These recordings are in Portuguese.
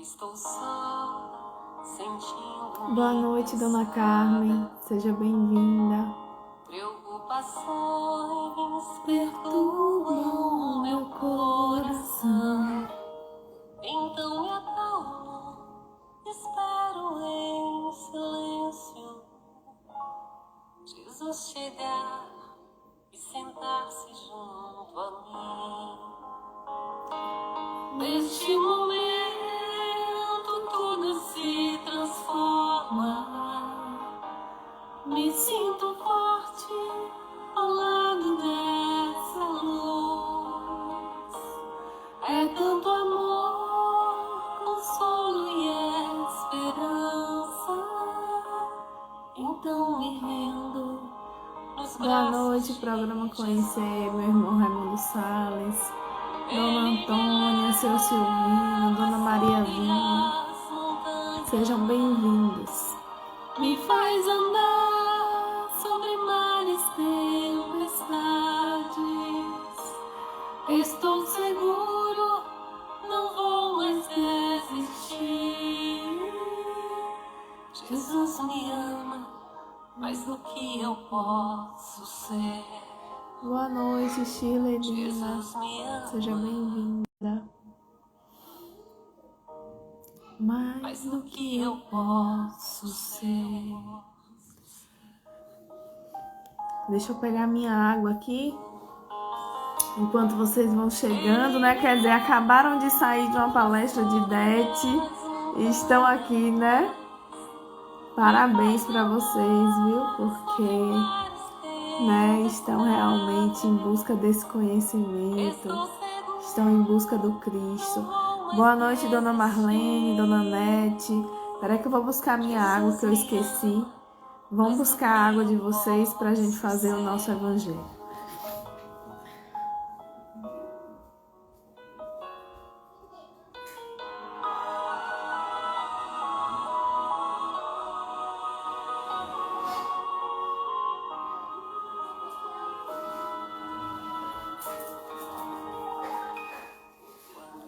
Estou só, sentindo. Boa noite, Dona Carmen. Seja bem-vinda. Preocupações perturbam meu coração. Então me acalmo, espero em silêncio Jesus chegar e sentar-se junto a mim. Neste momento tudo se transforma. Me sinto forte ao lado dessa luz. É tanto amor, consolo e esperança. Então me rendo nos braços. Boa noite, programa Conhecer, meu irmão Raimundo Salles, Dona Antônia, seu Silvino, Dona Maria Vinha. Sejam bem-vindos. Me faz andar sobre mares, tempestades. Estou seguro, não vou mais desistir. Jesus me ama mais do que eu posso ser. Boa noite, Shirley Lina. Jesus me ama Seja bem-vinda. mais do que eu posso ser. Deixa eu pegar minha água aqui. Enquanto vocês vão chegando, né? Quer dizer, acabaram de sair de uma palestra de DET e estão aqui, né? Parabéns para vocês, viu? Porque, né, estão realmente em busca desse conhecimento. Estão em busca do Cristo. Boa noite, Dona Marlene, Dona Nete. Peraí que eu vou buscar minha água que eu esqueci. Vamos buscar a água de vocês para a gente fazer o nosso evangelho.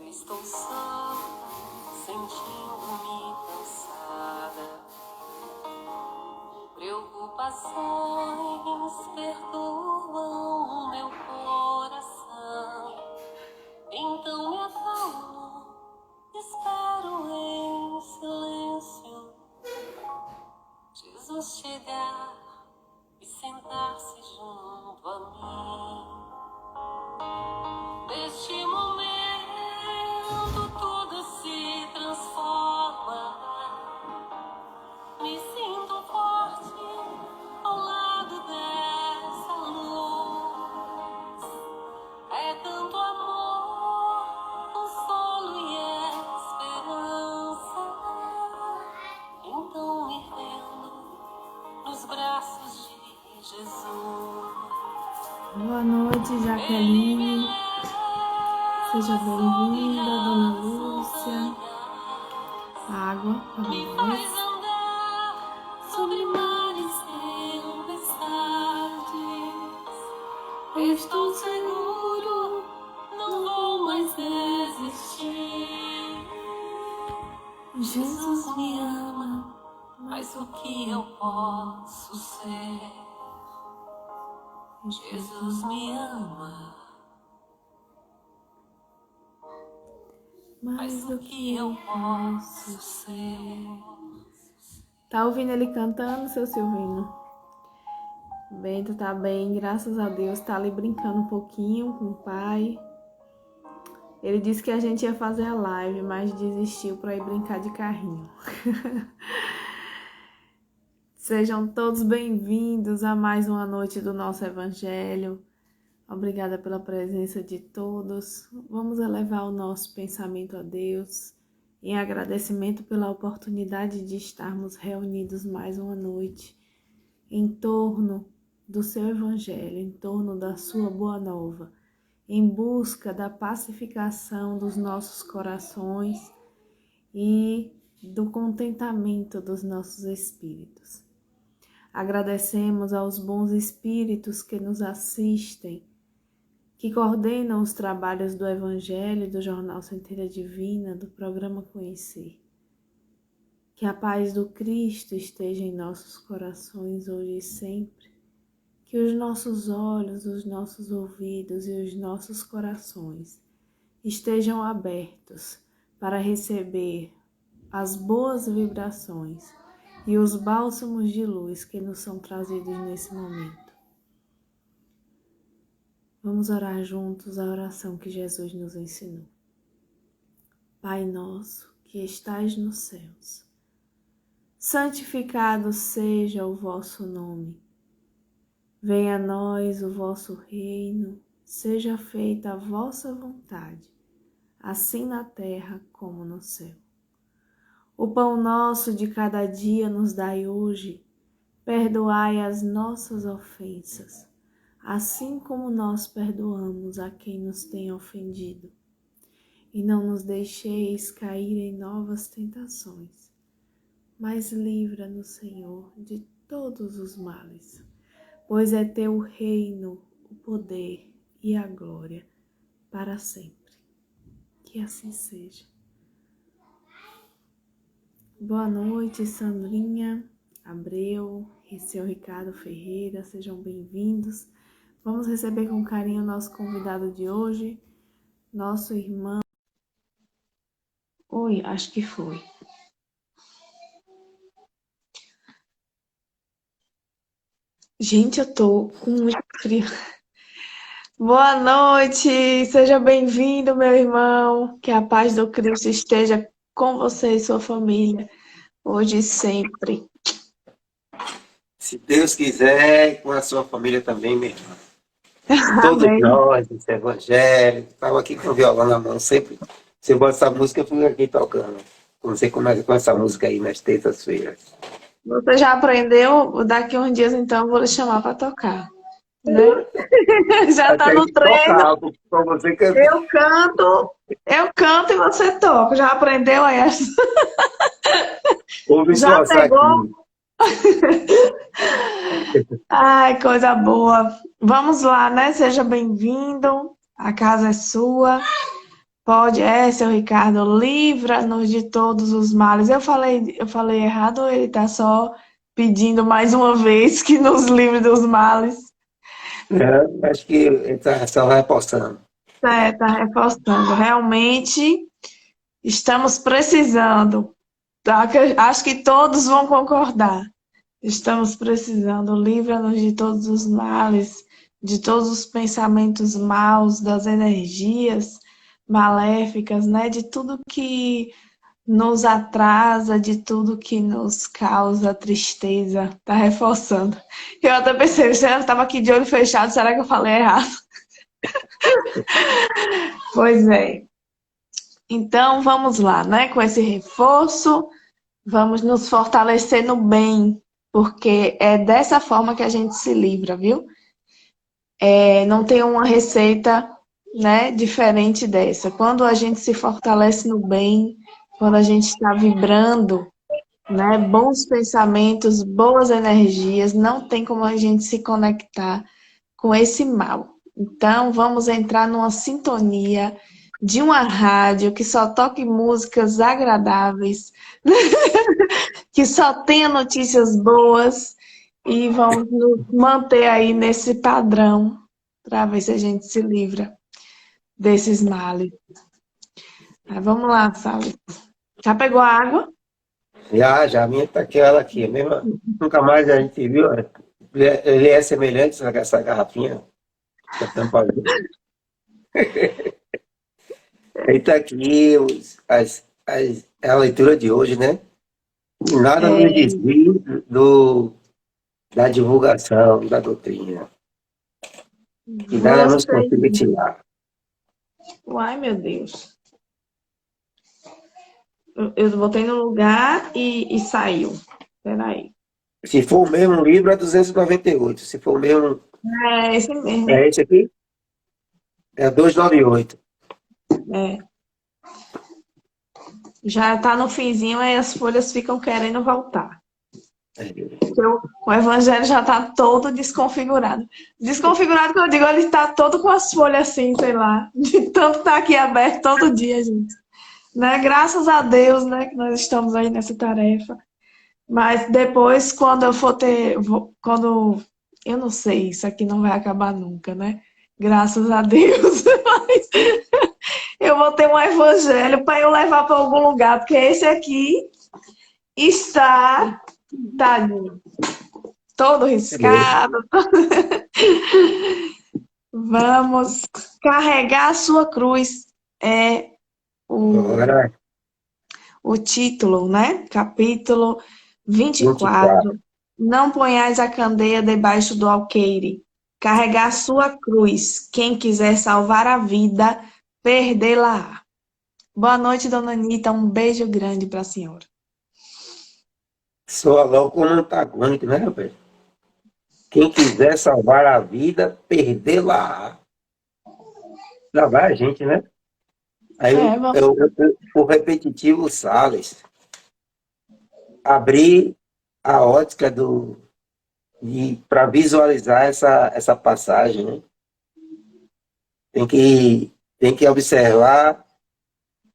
Estou só, sentindo-me cansada. Preocupações perturbam o meu coração. Então me acalmo, espero em silêncio Jesus chegar e sentar-se junto a mim. Neste momento tudo se transforma. Me sinto forte ao lado dessa luz. É tanto amor, consolo e esperança. Então me rendo nos braços de Jesus. Boa noite, Jaqueline. Seja bem-vinda, Dona Lúcia. Água para Me nós. faz andar sobre mares, tempestades. Estou seguro, não vou mais desistir. Jesus me ama mais do que eu posso ser. Jesus me ama mais do que eu posso ser. Tá ouvindo ele cantando, seu Silvino? Bento tá bem, graças a Deus. Tá ali brincando um pouquinho com o pai. Ele disse que a gente ia fazer a live, mas desistiu para ir brincar de carrinho. Sejam todos bem-vindos a mais uma noite do nosso Evangelho. Obrigada pela presença de todos. Vamos elevar o nosso pensamento a Deus em agradecimento pela oportunidade de estarmos reunidos mais uma noite em torno do seu Evangelho, em torno da sua boa nova, em busca da pacificação dos nossos corações e do contentamento dos nossos espíritos. Agradecemos aos bons espíritos que nos assistem que coordenam os trabalhos do Evangelho, do Jornal Centelha Divina, do programa Conhecer. Que a paz do Cristo esteja em nossos corações hoje e sempre. Que os nossos olhos, os nossos ouvidos e os nossos corações estejam abertos para receber as boas vibrações e os bálsamos de luz que nos são trazidos nesse momento. Vamos orar juntos a oração que Jesus nos ensinou. Pai nosso, que estais nos céus, santificado seja o vosso nome. Venha a nós o vosso reino, seja feita a vossa vontade, assim na terra como no céu. O pão nosso de cada dia nos dai hoje, perdoai as nossas ofensas, assim como nós perdoamos a quem nos tem ofendido. E não nos deixeis cair em novas tentações, mas livra-nos, Senhor, de todos os males. Pois é teu o reino, o poder e a glória para sempre. Que assim seja. Boa noite, Sandrinha, Abreu e seu Ricardo Ferreira, sejam bem-vindos. Vamos receber com carinho o nosso convidado de hoje, nosso irmão. Oi, acho que foi. Gente, eu tô com muito frio. Boa noite, seja bem-vindo, meu irmão. Que a paz do Cristo esteja com você e sua família, hoje e sempre. Se Deus quiser, e com a sua família também, meu irmão. Todos Amém. nós, esse evangelho, estava aqui com o violão na mão, sempre. Você bota essa música, eu fico aqui tocando. Não sei como é que com essa música aí nas terças-feiras. Você já aprendeu? Daqui uns dias, então, eu vou lhe chamar para tocar, né? Já tá Até no que treino. tocar para você cantar. Eu canto e você toca. Já aprendeu aí? Vou me Já esforçar pegou? aqui. Ai, coisa boa. Vamos lá, né? Seja bem-vindo. A casa é sua. Pode, seu Ricardo, livra-nos de todos os males. Eu falei errado ou ele tá só pedindo mais uma vez que nos livre dos males? Acho que ele está só reforçando. Tá reforçando. Realmente estamos precisando. Tá? Acho que todos vão concordar. Estamos precisando. Livra-nos de todos os males, de todos os pensamentos maus, das energias maléficas, né? De tudo que nos atrasa, de tudo que nos causa tristeza. Tá reforçando. Eu até pensei, eu estava aqui de olho fechado, será que eu falei errado? Pois é. Então, vamos lá, né? Com esse reforço, vamos nos fortalecer no bem, porque é dessa forma que a gente se livra, viu? Não tem uma receita, né, diferente dessa. Quando a gente se fortalece no bem, quando a gente está vibrando, né, bons pensamentos, boas energias, não tem como a gente se conectar com esse mal. Então, vamos entrar numa sintonia de uma rádio que só toque músicas agradáveis, que só tenha notícias boas e vamos nos manter aí nesse padrão para ver se a gente se livra desses males. Mas vamos lá, Sally. Já pegou a água? Já, a minha está aquela aqui, mesmo. Nunca mais a gente viu. Ele é semelhante a essa garrafinha. Essa tampa. Aí está aqui a leitura de hoje, né? Nada nos desvia da divulgação da doutrina. E nada nos consiga tirar. Uai, meu Deus. Eu botei no lugar e saiu. Peraí. Se for o mesmo livro, é 298. Se for o mesmo. É esse mesmo. É esse aqui? É 298. Já tá no finzinho, aí as folhas ficam querendo voltar. O evangelho já está todo desconfigurado. Desconfigurado que eu digo, ele está todo com as folhas assim, sei lá, de tanto estar aqui aberto todo dia, gente. Né? Graças a Deus, né, que nós estamos aí nessa tarefa. Mas depois, quando eu for ter, quando, eu não sei, isso aqui não vai acabar nunca, né? Graças a Deus. Mas eu vou ter um evangelho para eu levar para algum lugar, porque esse aqui está, tadinho, todo riscado. Vamos carregar a sua cruz. É Agora, o título, né? Capítulo 24. 24. Não ponhais a candeia debaixo do alqueire. Carregar sua cruz. Quem quiser salvar a vida, perdê-la. Boa noite, dona Anitta. Um beijo grande para a senhora. Soa logo como antagônico, né, rapaz? Quem quiser salvar a vida, perdê-la. Lá vai a gente, né? Aí Vamos. o repetitivo Salles, abrir a ótica para visualizar essa passagem, né? Tem que observar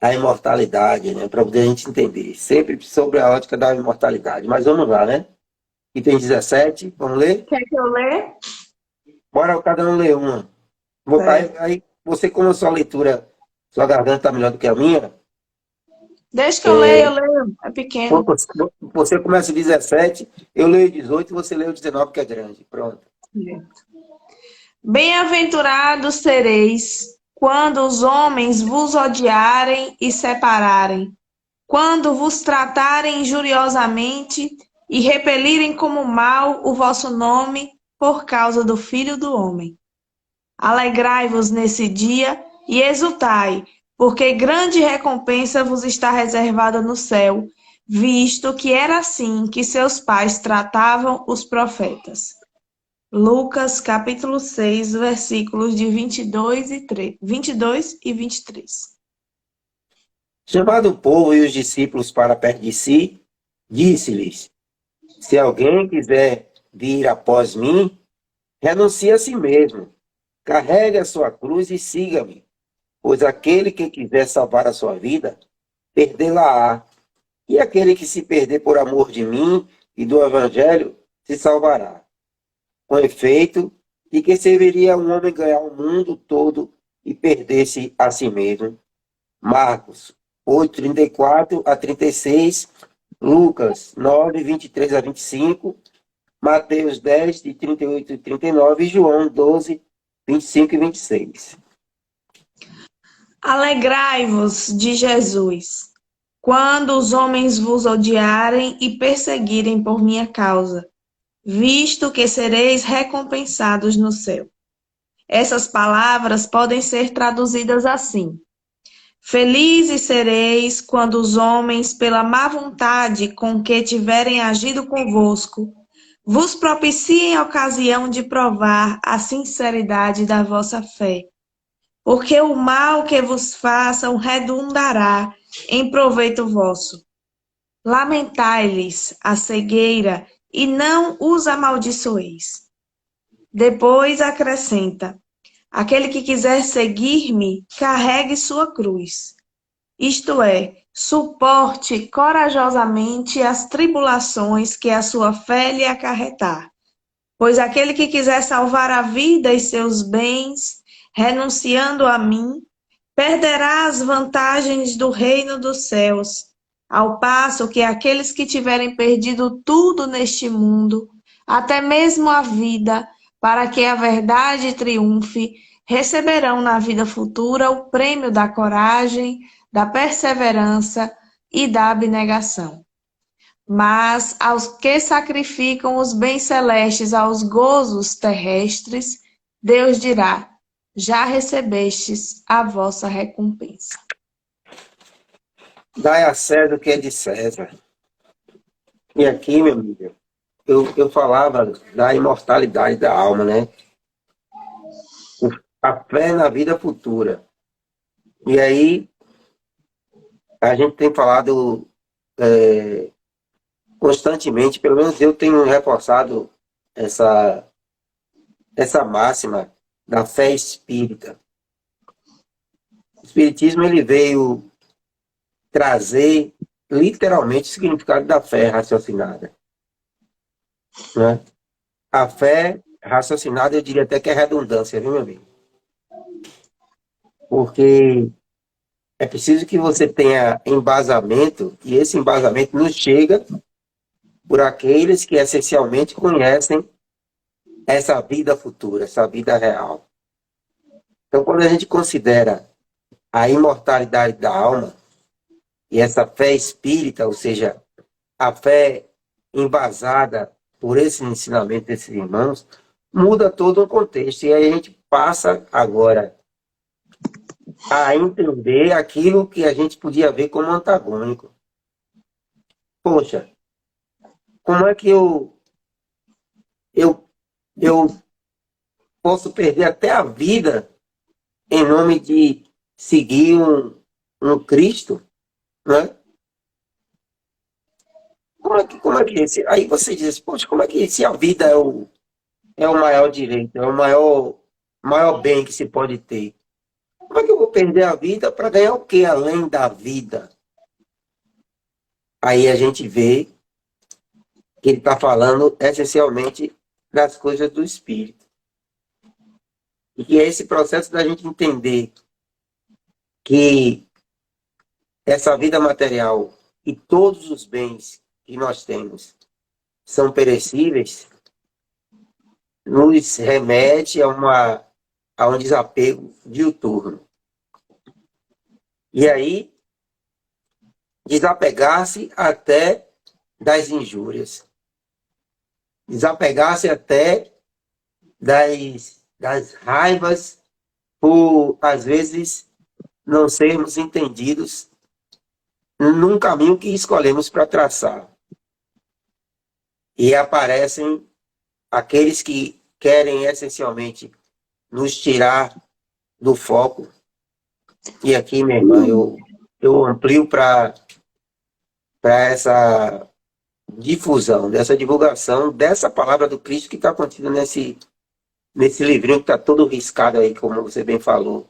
a imortalidade, né? Para poder a gente entender. Sempre sobre a ótica da imortalidade. Mas vamos lá, né? Item 17, vamos ler? Quer que eu leia? Bora cada um ler uma. Certo. Aí você, como a sua leitura, sua garganta está melhor do que a minha, Deixa que eu leio, eu leio. É pequeno. você começa o 17, eu leio o 18 e você lê o 19, que é grande. Pronto. Bem-aventurados sereis quando os homens vos odiarem e separarem, quando vos tratarem injuriosamente e repelirem como mal o vosso nome por causa do Filho do Homem. Alegrai-vos nesse dia e exultai, porque grande recompensa vos está reservada no céu, visto que era assim que seus pais tratavam os profetas. Lucas, capítulo 6, versículos de 22 e 23. Chamado o povo e os discípulos para perto de si, disse-lhes: se alguém quiser vir após mim, renuncie a si mesmo, carregue a sua cruz e siga-me. Pois aquele que quiser salvar a sua vida, perdê-la-á. E aquele que se perder por amor de mim e do evangelho, se salvará. Com efeito, de que serviria um homem ganhar o mundo todo e perder-se a si mesmo? Marcos 8, 34 a 36, Lucas 9, 23 a 25, Mateus 10, de 38 e 39 e João 12, 25 e 26. Alegrai-vos de Jesus, quando os homens vos odiarem e perseguirem por minha causa, visto que sereis recompensados no céu. Essas palavras podem ser traduzidas assim: felizes sereis quando os homens, pela má vontade com que tiverem agido convosco, vos propiciem a ocasião de provar a sinceridade da vossa fé. Porque o mal que vos façam redundará em proveito vosso. Lamentai-lhes a cegueira e não os amaldiçoeis. Depois acrescenta: aquele que quiser seguir-me, carregue sua cruz. Isto é, suporte corajosamente as tribulações que a sua fé lhe acarretar. Pois aquele que quiser salvar a vida e seus bens, renunciando a mim, perderá as vantagens do reino dos céus, ao passo que aqueles que tiverem perdido tudo neste mundo, até mesmo a vida, para que a verdade triunfe, receberão na vida futura o prêmio da coragem, da perseverança e da abnegação. Mas aos que sacrificam os bens celestes aos gozos terrestres, Deus dirá: já recebestes a vossa recompensa. Dai a César o que é de César. E aqui, meu amigo, eu falava da imortalidade da alma, né? A fé na vida futura. E aí, a gente tem falado constantemente, pelo menos eu tenho reforçado essa, essa máxima da fé espírita. O espiritismo ele veio trazer literalmente o significado da fé raciocinada, né? A fé raciocinada, eu diria até que é redundância, viu, meu amigo? Porque é preciso que você tenha embasamento, e esse embasamento nos chega por aqueles que essencialmente conhecem essa vida futura, essa vida real. Então, quando a gente considera a imortalidade da alma e essa fé espírita, ou seja, a fé embasada por esse ensinamento desses irmãos, muda todo o contexto. E aí a gente passa agora a entender aquilo que a gente podia ver como antagônico. Poxa, como é que eu, eu posso perder até a vida em nome de seguir um Cristo, né? Como é que esse, aí você diz, poxa, como é que se a vida é o maior direito, é o maior bem que se pode ter? Como é que eu vou perder a vida para ganhar o quê além da vida? Aí a gente vê que ele está falando essencialmente das coisas do espírito. E que é esse processo da gente entender que essa vida material e todos os bens que nós temos são perecíveis, nos remete a um desapego diuturno. E aí, desapegar-se até das injúrias, desapegar-se até das raivas por, às vezes, não sermos entendidos num caminho que escolhemos para traçar. E aparecem aqueles que querem essencialmente nos tirar do foco. E aqui, minha irmã, eu amplio para essa difusão, dessa divulgação dessa palavra do Cristo que está contida nesse livrinho que está todo riscado aí, como você bem falou,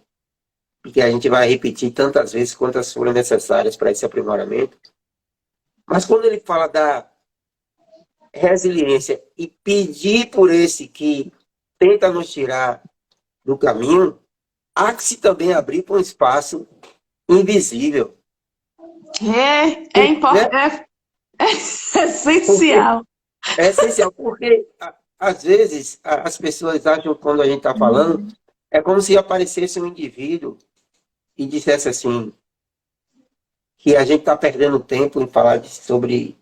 e que a gente vai repetir tantas vezes quantas forem necessárias para esse aprimoramento. Mas quando ele fala da resiliência e pedir por esse que tenta nos tirar do caminho, há que se também abrir para um espaço invisível. É importante, Né? é essencial. É essencial, porque às vezes as pessoas acham, quando a gente está falando, é como se aparecesse um indivíduo e dissesse assim, que a gente está perdendo tempo em falar sobre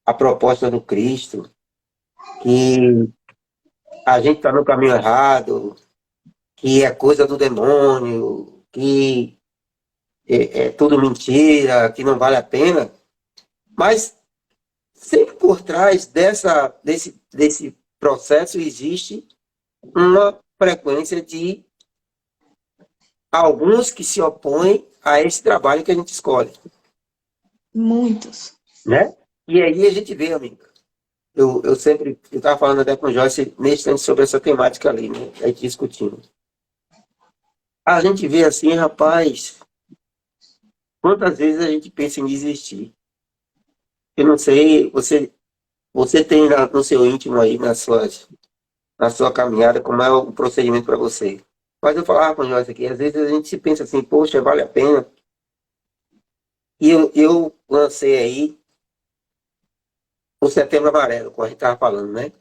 a proposta do Cristo, que a gente está no caminho errado, que é coisa do demônio, que é tudo mentira, que não vale a pena. Mas sempre por trás desse processo existe uma frequência de alguns que se opõem a esse trabalho que a gente escolhe. Muitos. Né? E aí a gente vê, amigo. Eu estava falando até com o Joyce nesse instante sobre essa temática ali, né? A gente discutindo. A gente vê assim, rapaz, quantas vezes a gente pensa em desistir. Eu não sei, você tem no seu íntimo aí, na sua caminhada, como é o procedimento para você. Mas eu falava com o Joyce aqui, às vezes a gente se pensa assim, poxa, vale a pena. E eu lancei aí o Setembro Amarelo, como a gente estava falando, né?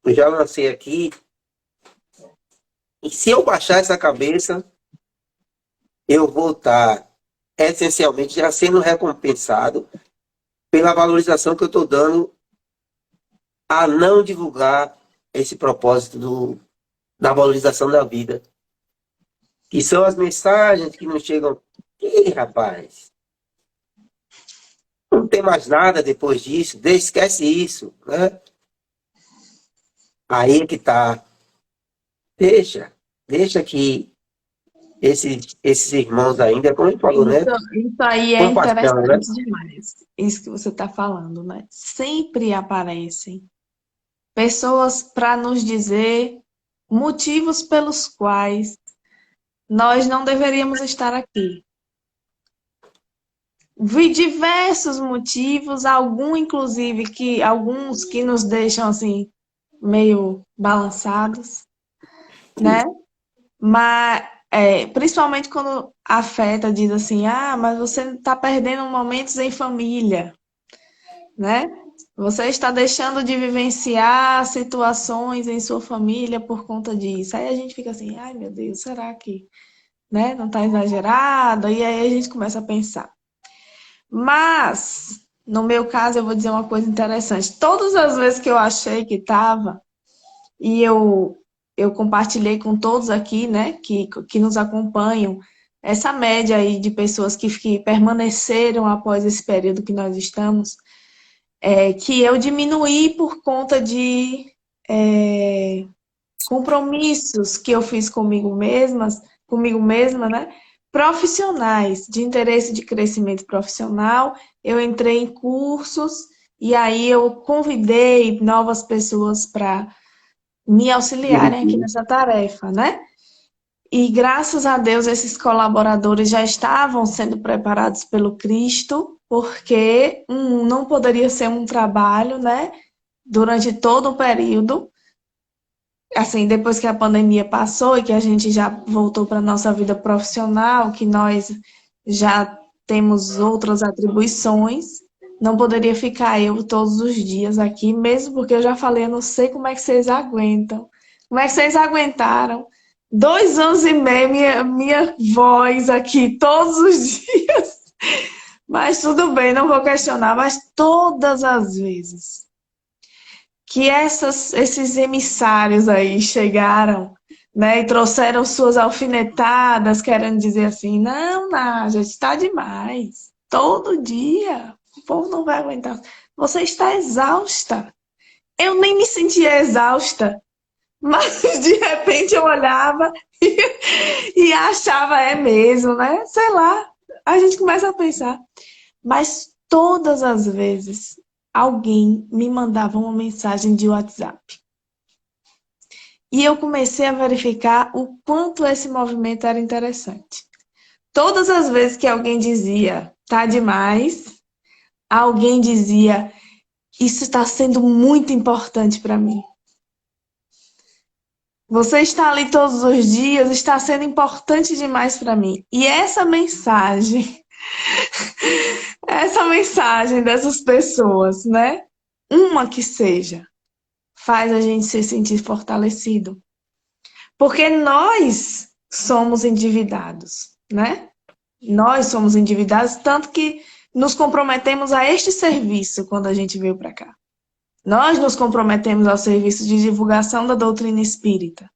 Eu já lancei aqui, e se eu baixar essa cabeça, eu vou estar essencialmente já sendo recompensado pela valorização que eu estou dando a não divulgar esse propósito da valorização da vida. Que são as mensagens que nos chegam. Ih, rapaz, não tem mais nada depois disso, esquece isso, né? Aí é que tá. Deixa que esses irmãos ainda, como ele falou, Isso, né? isso aí é Compaixão, né? interessante demais. Isso que você está falando, né? Sempre aparecem pessoas para nos dizer motivos pelos quais nós não deveríamos estar aqui. Vi diversos motivos, alguns que nos deixam assim meio balançados, né? Mas principalmente quando afeta, diz assim, mas você está perdendo momentos em família, né? Você está deixando de vivenciar situações em sua família por conta disso. Aí a gente fica assim, ai meu Deus, será que, né, não está exagerado? E aí a gente começa a pensar. Mas, no meu caso, eu vou dizer uma coisa interessante. Todas as vezes que eu achei que estava, e eu compartilhei com todos aqui, né, que nos acompanham, essa média aí de pessoas que permaneceram após esse período que nós estamos, que eu diminuí por conta de compromissos que eu fiz comigo mesma, né? Profissionais, de interesse de crescimento profissional, eu entrei em cursos e aí eu convidei novas pessoas para me auxiliarem aqui Direitinho. nessa tarefa, né? E graças a Deus esses colaboradores já estavam sendo preparados pelo Cristo, porque não poderia ser um trabalho, né? Durante todo o período, assim, depois que a pandemia passou e que a gente já voltou para a nossa vida profissional, que nós já temos outras atribuições, não poderia ficar eu todos os dias aqui, mesmo porque eu já falei, eu não sei como é que vocês aguentam. Como é que vocês aguentaram 2 anos e meio minha voz aqui todos os dias? Mas tudo bem, não vou questionar, mas todas as vezes que esses emissários aí chegaram, né, e trouxeram suas alfinetadas, querendo dizer assim, não, Nádia, está demais. Todo dia, o povo não vai aguentar. Você está exausta. Eu nem me sentia exausta, mas de repente eu olhava e achava, é mesmo, né? Sei lá, a gente começa a pensar. Mas todas as vezes alguém me mandava uma mensagem de WhatsApp. E eu comecei a verificar o quanto esse movimento era interessante. Todas as vezes que alguém dizia, tá demais, alguém dizia, isso está sendo muito importante para mim. Você está ali todos os dias, está sendo importante demais para mim. E essa mensagem dessas pessoas, né? Uma que seja, faz a gente se sentir fortalecido. Porque nós somos endividados, né? Nós somos endividados, tanto que nos comprometemos a este serviço quando a gente veio para cá. Nós nos comprometemos ao serviço de divulgação da doutrina espírita.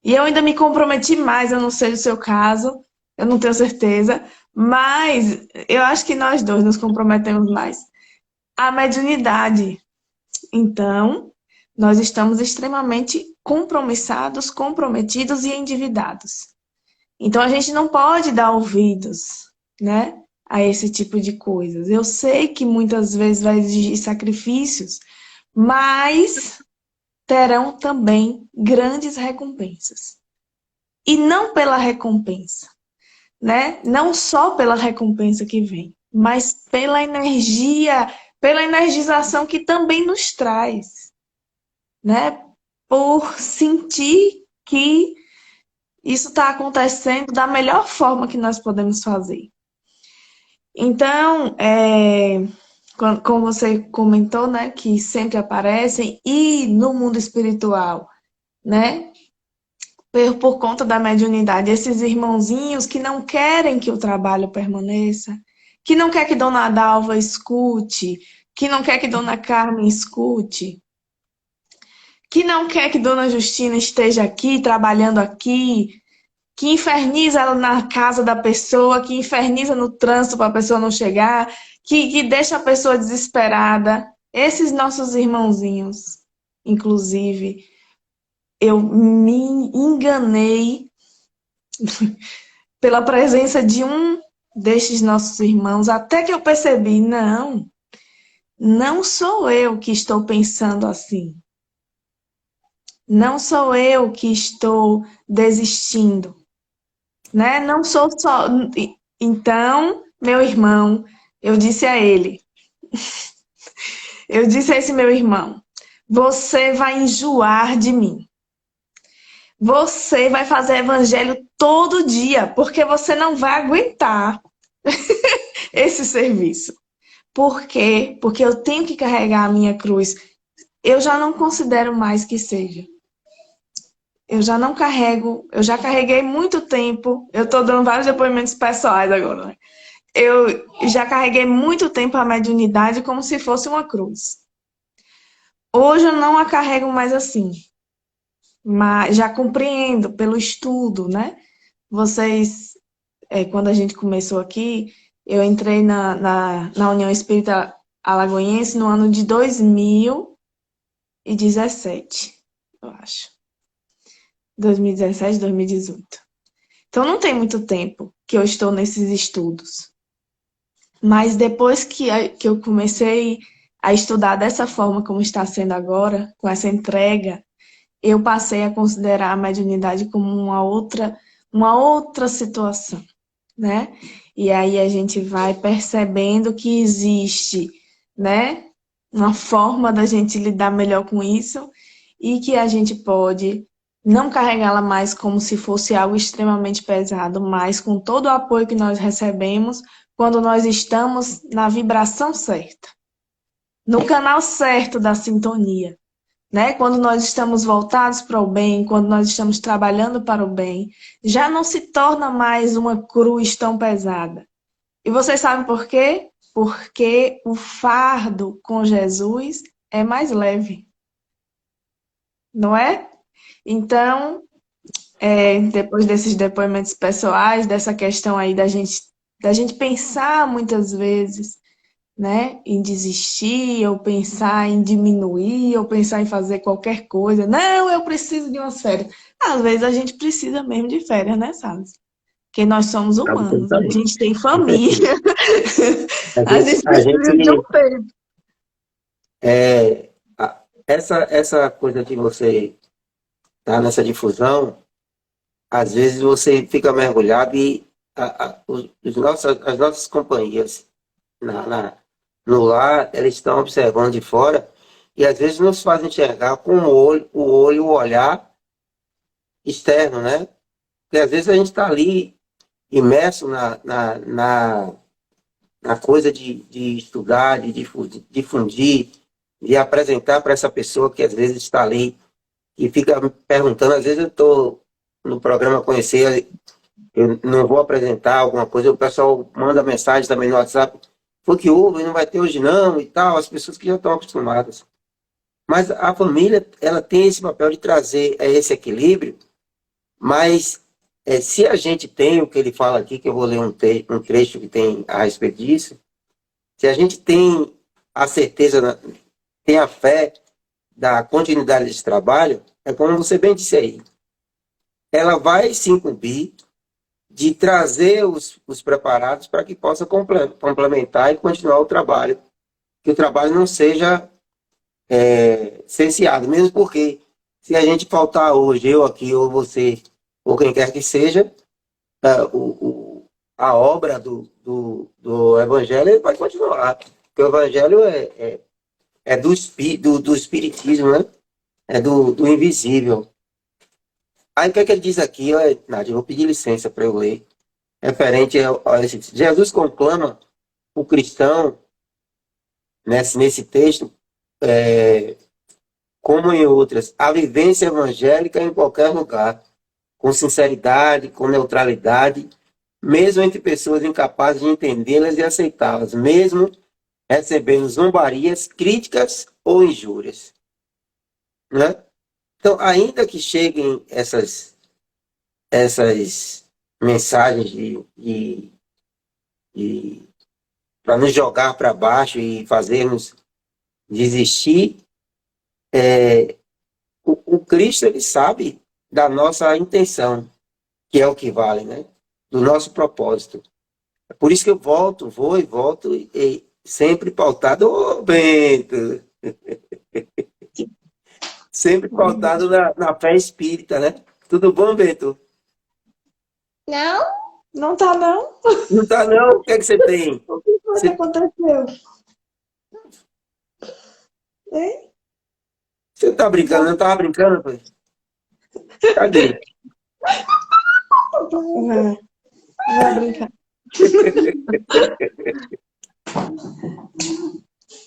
E eu ainda me comprometi mais, eu não sei o seu caso, eu não tenho certeza, mas eu acho que nós dois nos comprometemos mais. A mediunidade. Então, nós estamos extremamente compromissados, comprometidos e endividados. Então, a gente não pode dar ouvidos, né, a esse tipo de coisas. Eu sei que muitas vezes vai exigir sacrifícios, mas terão também grandes recompensas. E não pela recompensa, né? Não só pela recompensa que vem, mas pela energia, pela energização que também nos traz, né? Por sentir que isso está acontecendo da melhor forma que nós podemos fazer. Então, como você comentou, né, que sempre aparecem, e no mundo espiritual, né, por conta da mediunidade, esses irmãozinhos que não querem que o trabalho permaneça, que não quer que Dona Dalva escute, que não quer que Dona Carmen escute, que não quer que Dona Justina esteja aqui, trabalhando aqui, que inferniza ela na casa da pessoa, que inferniza no trânsito para a pessoa não chegar, que deixa a pessoa desesperada. Esses nossos irmãozinhos, inclusive, eu me enganei pela presença de um destes nossos irmãos, até que eu percebi, não sou eu que estou pensando assim. Não sou eu que estou desistindo, né? Não sou só. Então, meu irmão, eu disse a ele, eu disse a esse meu irmão, você vai enjoar de mim. Você vai fazer evangelho todo dia, porque você não vai aguentar esse serviço. Por quê? Porque eu tenho que carregar a minha cruz. Eu já não considero mais que seja. Eu já não carrego, eu já carreguei muito tempo. Eu estou dando vários depoimentos pessoais agora, né? Eu já carreguei muito tempo a mediunidade como se fosse uma cruz. Hoje eu não a carrego mais assim, mas já compreendo pelo estudo, né? Vocês, quando a gente começou aqui, eu entrei na União Espírita Alagoense no ano de 2017, eu acho. 2017, 2018. Então não tem muito tempo que eu estou nesses estudos. Mas depois que eu comecei a estudar dessa forma como está sendo agora, com essa entrega, eu passei a considerar a mediunidade como uma outra situação, né? E aí a gente vai percebendo que existe, né, uma forma da gente lidar melhor com isso e que a gente pode não carregá-la mais como se fosse algo extremamente pesado, mas com todo o apoio que nós recebemos quando nós estamos na vibração certa, no canal certo da sintonia, né? Quando nós estamos voltados para o bem, quando nós estamos trabalhando para o bem, já não se torna mais uma cruz tão pesada. E vocês sabem por quê? Porque o fardo com Jesus é mais leve, não é? Então, depois desses depoimentos pessoais, dessa questão aí da gente pensar muitas vezes, né, em desistir, ou pensar em diminuir, ou pensar em fazer qualquer coisa. Não, eu preciso de umas férias. Às vezes a gente precisa mesmo de férias, né, Salles? Porque nós somos humanos, a Absolutamente. gente tem família, A a gente, gente a precisa de um gente tempo. essa coisa de você estar nessa difusão, às vezes você fica mergulhado e as nossas companhias na, na- no lar, elas estão observando de fora e às vezes nos fazem enxergar com o olhar externo, né? Porque às vezes a gente está ali imerso na coisa de estudar, de difundir, de apresentar para essa pessoa que às vezes está ali e fica me perguntando, às vezes eu estou no programa conhecer, eu não vou apresentar alguma coisa, o pessoal manda mensagem também no WhatsApp, foi que houve, não vai ter hoje não, e tal, as pessoas que já estão acostumadas. Mas a família, ela tem esse papel de trazer esse equilíbrio, mas se a gente tem o que ele fala aqui, que eu vou ler um trecho que tem a respeito disso, se a gente tem a certeza, tem a fé da continuidade desse trabalho, é como você bem disse aí, ela vai se incumbir de trazer os preparados para que possa complementar e continuar o trabalho, que o trabalho não seja cerceado, mesmo porque se a gente faltar hoje, eu aqui, ou você, ou quem quer que seja, a obra do Evangelho vai continuar, porque o Evangelho é do Espiritismo, né? É do invisível. Aí o que é que ele diz aqui? Nádia, eu vou pedir licença para eu ler. Referente a esse. Jesus conclama o cristão, nesse texto, como em outras, a vivência evangélica em qualquer lugar, com sinceridade, com neutralidade, mesmo entre pessoas incapazes de entendê-las e aceitá-las, mesmo recebendo zombarias, críticas ou injúrias. Né? Então, ainda que cheguem essas mensagens para nos jogar para baixo e fazermos desistir, o Cristo ele sabe da nossa intenção, que é o que vale, né? do nosso propósito. É por isso que eu vou e volto, e sempre pautado, ô Bento, sempre pautado na fé espírita, né? Tudo bom, Bento? Não, não tá não. Não tá não? O que é que você tem? O que foi que Você, aconteceu? Hein? você tá brincando? Não tava brincando, pô? Cadê? Não, vou brincar.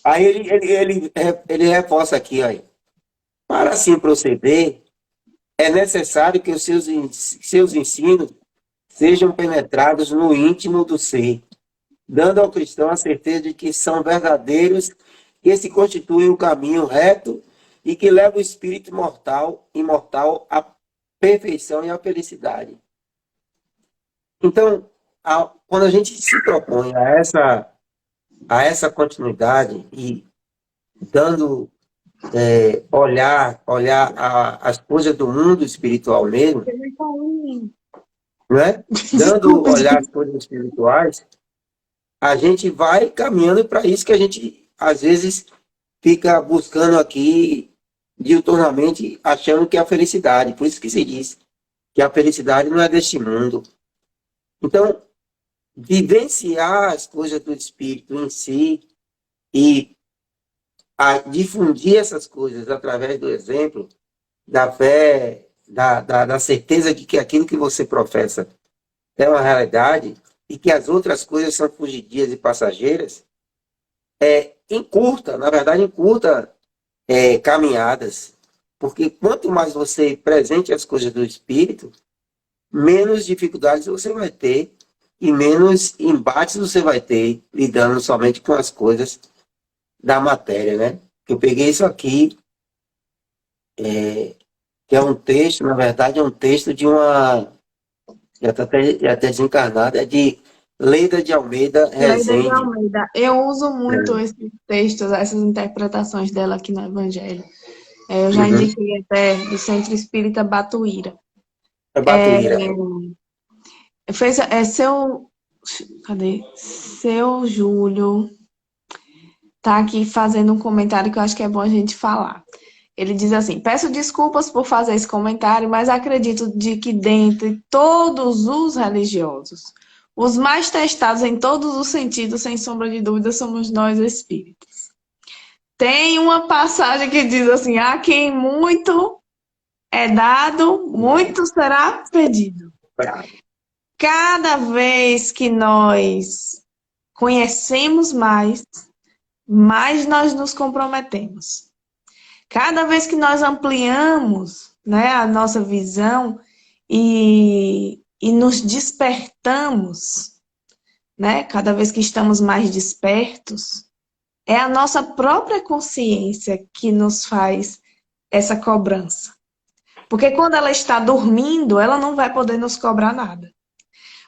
Aí ele reforça aqui, ó. Para assim proceder, é necessário que os seus ensinos sejam penetrados no íntimo do ser, dando ao cristão a certeza de que são verdadeiros, que se constituem o caminho reto e que leva o espírito imortal à perfeição e à felicidade. Então, quando a gente se propõe a essa continuidade e dando olhar as coisas do mundo espiritual mesmo, não é? Dando Desculpa, olhar gente. as coisas espirituais, a gente vai caminhando para isso que a gente, às vezes, fica buscando aqui diuturnamente, achando que é a felicidade. Por isso que se diz que a felicidade não é deste mundo. Então, vivenciar as coisas do espírito em si e difundir essas coisas através do exemplo, da fé, da certeza de que aquilo que você professa é uma realidade e que as outras coisas são fugidias e passageiras, encurta, na verdade, encurta caminhadas. Porque quanto mais você presente as coisas do espírito, menos dificuldades você vai ter e menos embates você vai ter lidando somente com as coisas da matéria, né? Eu peguei isso aqui, que é um texto, na verdade, é um texto de uma, já até desencarnada, é de Leida de Almeida Leida de Rezende. Almeida. Eu uso muito É. esses textos, essas interpretações dela aqui no Evangelho. Eu já Uhum. indiquei até do Centro Espírita Batuíra. É Batuíra. Fez, cadê? Seu Júlio tá aqui fazendo um comentário que eu acho que é bom a gente falar. Ele diz assim: peço desculpas por fazer esse comentário, mas acredito de que dentre todos os religiosos, os mais testados em todos os sentidos, sem sombra de dúvida, somos nós espíritas. Tem uma passagem que diz assim: a quem muito é dado, muito será pedido. Cada vez que nós conhecemos mais, mais nós nos comprometemos. Cada vez que nós ampliamos, né, a nossa visão e nos despertamos, né, cada vez que estamos mais despertos, é a nossa própria consciência que nos faz essa cobrança. Porque quando ela está dormindo, ela não vai poder nos cobrar nada.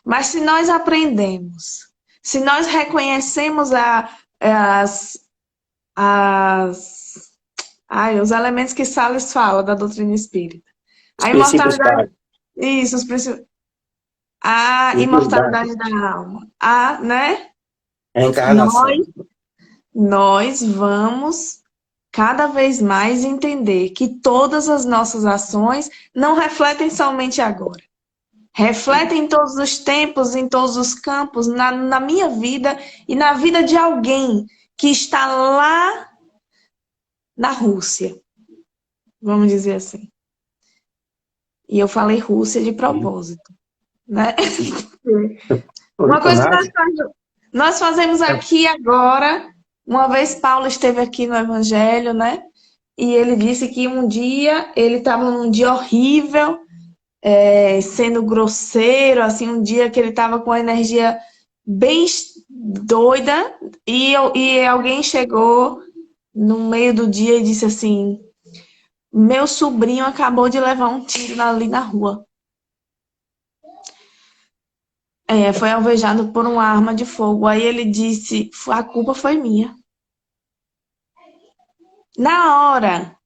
Mas se nós aprendemos, se nós reconhecemos os elementos que Salles fala da doutrina espírita. Os A princípios imortalidade, básicos. isso, os princípios, a Princípios imortalidade básicos. da alma, né? Reencarnação. Nós vamos cada vez mais entender que todas as nossas ações não refletem somente agora. Refletem em todos os tempos, em todos os campos, na minha vida e na vida de alguém que está lá na Rússia, vamos dizer assim. E eu falei Rússia de propósito, né? Uma coisa que nós fazemos aqui agora, uma vez Paulo esteve aqui no Evangelho, né? E ele disse que um dia ele estava num dia horrível, sendo grosseiro, assim, um dia que ele estava com a energia bem doida, e alguém chegou no meio do dia e disse assim: meu sobrinho acabou de levar um tiro ali na rua. Foi alvejado por uma arma de fogo. Aí ele disse: a culpa foi minha. Na hora,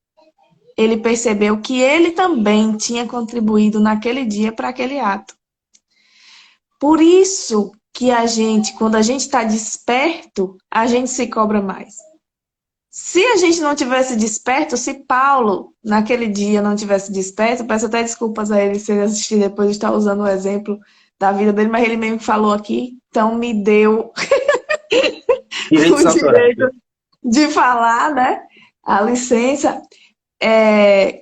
ele percebeu que ele também tinha contribuído naquele dia para aquele ato. Por isso que a gente, quando a gente está desperto, a gente se cobra mais. Se a gente não tivesse desperto, se Paulo, naquele dia, não tivesse desperto, peço até desculpas a ele se ele assistir depois de estar usando o exemplo da vida dele, mas ele mesmo falou aqui, então me deu Direitos o autorais. direito de falar, né? A licença.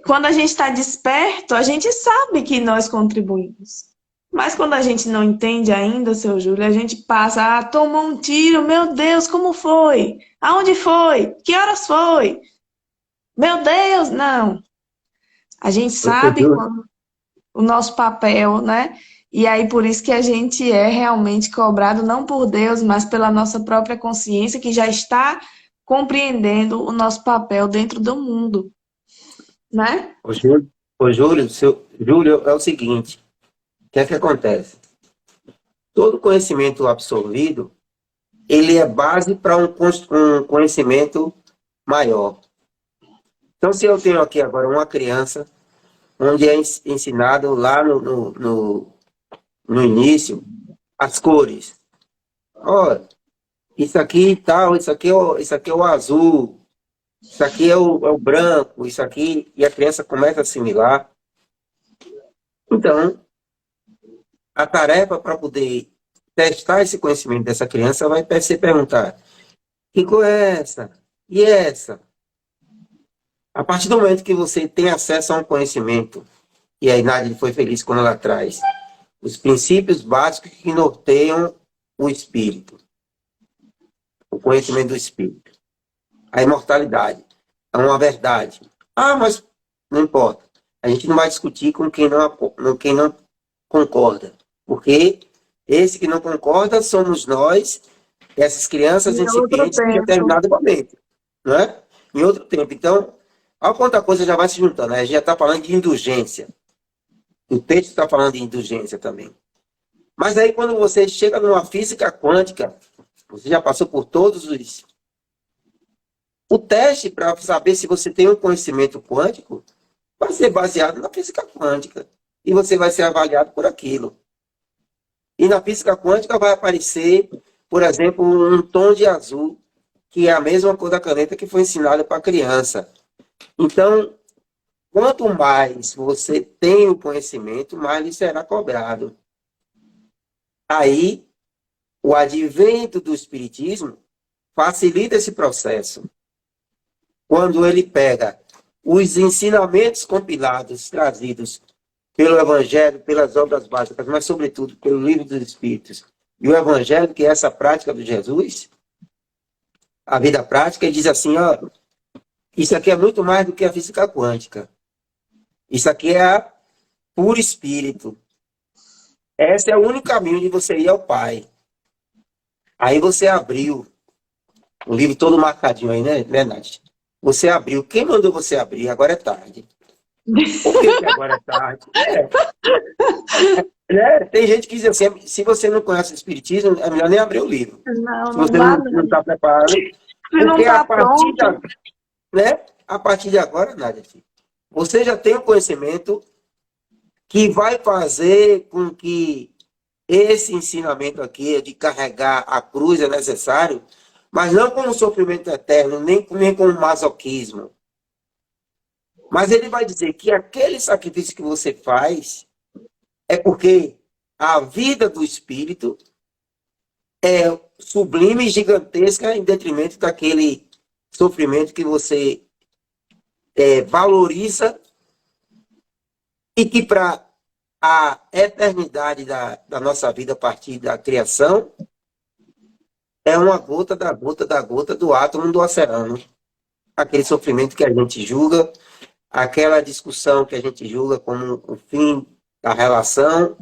Quando a gente está desperto, a gente sabe que nós contribuímos. Mas quando a gente não entende ainda, seu Júlio, a gente passa, tomou um tiro, meu Deus, como foi? Aonde foi? Que horas foi? Meu Deus, não. A gente Ô, sabe Júlio, o nosso papel, né? E aí por isso que a gente é realmente cobrado não por Deus, mas pela nossa própria consciência que já está compreendendo o nosso papel dentro do mundo, né? Júlio, é o seguinte, o que é que acontece? Todo conhecimento absorvido, ele é base para um conhecimento maior. Então, se eu tenho aqui agora uma criança, onde é ensinado lá no início, as cores. Ó, isso aqui e tal, isso aqui é o azul, isso aqui é o branco, isso aqui, e a criança começa a assimilar. Então, a tarefa para poder testar esse conhecimento dessa criança vai ser perguntar: que cor é essa? E essa? A partir do momento que você tem acesso a um conhecimento, e a Nádia foi feliz quando ela traz os princípios básicos que norteiam o espírito, o conhecimento do espírito, a imortalidade, é uma verdade. Ah, mas não importa. A gente não vai discutir com quem não concorda, porque esse que não concorda somos nós, essas crianças Em outro incipientes em tempo. determinado momento, não é? Em outro tempo. Então, olha quanta coisa já vai se juntando, né? A gente já está falando de indulgência. O texto está falando de indulgência também. Mas aí, quando você chega numa física quântica, você já passou por todos os. O teste para saber se você tem um conhecimento quântico vai ser baseado na física quântica. E você vai ser avaliado por aquilo. E na física quântica vai aparecer, por exemplo, um tom de azul, que é a mesma cor da caneta que foi ensinada para a criança. Então, quanto mais você tem o conhecimento, mais lhe será cobrado. Aí, o advento do Espiritismo facilita esse processo. Quando ele pega os ensinamentos compilados, trazidos pelo Evangelho, pelas obras básicas, mas, sobretudo, pelo Livro dos Espíritos, e o Evangelho, que é essa prática do Jesus, a vida prática, ele diz assim, ó, isso aqui é muito mais do que a física quântica. Isso aqui é a puro espírito. Esse é o único caminho de você ir ao Pai. Aí você abriu o livro todo marcadinho aí, né, Nath? Você abriu. Quem mandou você abrir? Agora é tarde. Por que agora é tarde? Tem gente que diz assim, se você não conhece o Espiritismo, é melhor nem abrir o livro. Não, Se não você dá não não. está preparado. Se não Porque está pronto, a partir de agora, Nádia, você já tem o conhecimento que vai fazer com que esse ensinamento aqui de carregar a cruz é necessário, mas não como sofrimento eterno, nem como masoquismo. Mas ele vai dizer que aquele sacrifício que você faz é porque a vida do espírito é sublime e gigantesca em detrimento daquele sofrimento que você valoriza e que para a eternidade da nossa vida a partir da criação é uma gota da gota da gota do átomo do oceano. Aquele sofrimento que a gente julga, aquela discussão que a gente julga como o fim da relação,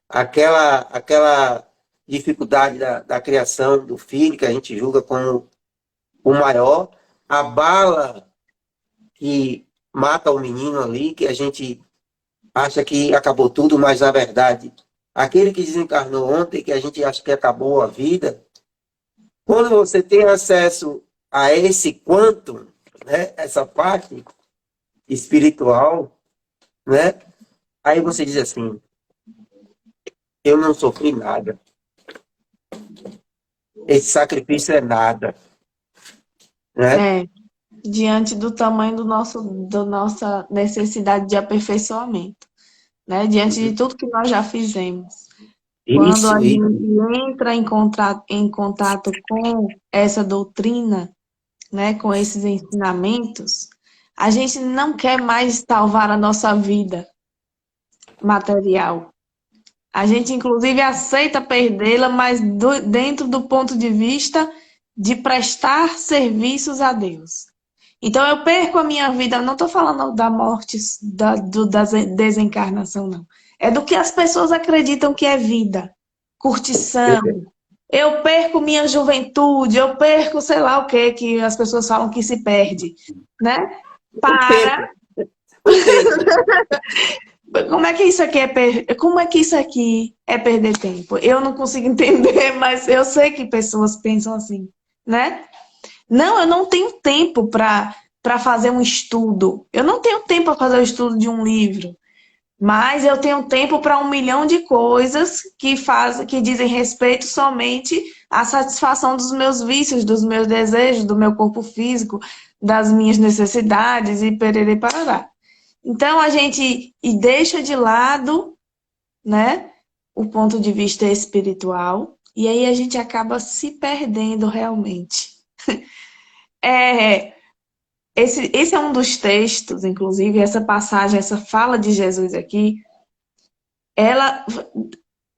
aquela dificuldade da criação do filho que a gente julga como o maior, a bala que mata o menino ali, que a gente acha que acabou tudo, mas na verdade, aquele que desencarnou ontem, que a gente acha que acabou a vida, quando você tem acesso a esse quanto, né, essa parte espiritual, né, aí você diz assim, eu não sofri nada. Esse sacrifício é nada, né? É, diante do tamanho da nossa necessidade de aperfeiçoamento, né? Diante de tudo que nós já fizemos. Quando a Isso, gente entra em contato com essa doutrina, né, com esses ensinamentos, a gente não quer mais salvar a nossa vida material. A gente, inclusive, aceita perdê-la, mas dentro do ponto de vista de prestar serviços a Deus. Então, eu perco a minha vida, não estou falando da morte, da desencarnação, não. É do que as pessoas acreditam que é vida, curtição. Eu perco minha juventude, eu perco sei lá o que as pessoas falam que se perde, né? o Para. tempo, o tempo. Como é que isso aqui Como é que isso aqui é perder tempo? Eu não consigo entender, mas eu sei que pessoas pensam assim, né? Não, eu não tenho tempo para fazer um estudo. Eu não tenho tempo para fazer o estudo de um livro. Mas eu tenho tempo para 1 milhão de coisas que dizem respeito somente à satisfação dos meus vícios, dos meus desejos, do meu corpo físico, das minhas necessidades e perere parará. Então a gente deixa de lado, né, o ponto de vista espiritual e aí a gente acaba se perdendo realmente. É, esse é um dos textos, inclusive, essa passagem, essa fala de Jesus aqui, ela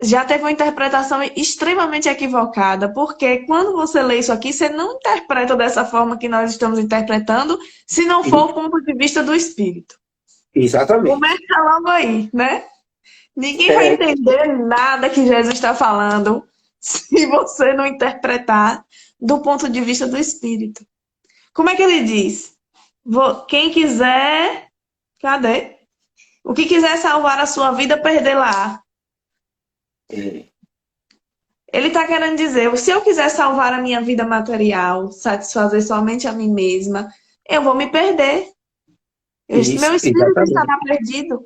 já teve uma interpretação extremamente equivocada, porque quando você lê isso aqui, você não interpreta dessa forma que nós estamos interpretando, se não for o ponto de vista do espírito. Exatamente. Começa logo aí, né? Ninguém vai É, entender nada que Jesus está falando se você não interpretar do ponto de vista do espírito. Como é que ele diz? Quem quiser. Cadê? O que quiser salvar a sua vida, perder-la. é, Ele está querendo dizer, se eu quiser salvar a minha vida material, satisfazer somente a mim mesma, eu vou me perder. Meu isso, espírito exatamente. estará perdido.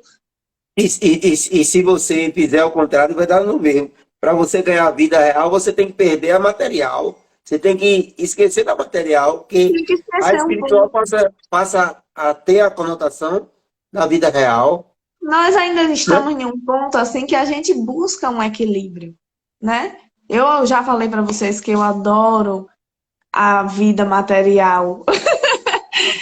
E se você fizer o contrário, vai dar no mesmo. Para você ganhar a vida real, você tem que perder a material. Você tem que esquecer da material, que Tem que a esquecer um espiritual pouco. passa a ter a conotação da vida real. Nós ainda Né? estamos em um ponto assim que a gente busca um equilíbrio, né? Eu já falei para vocês que eu adoro a vida material.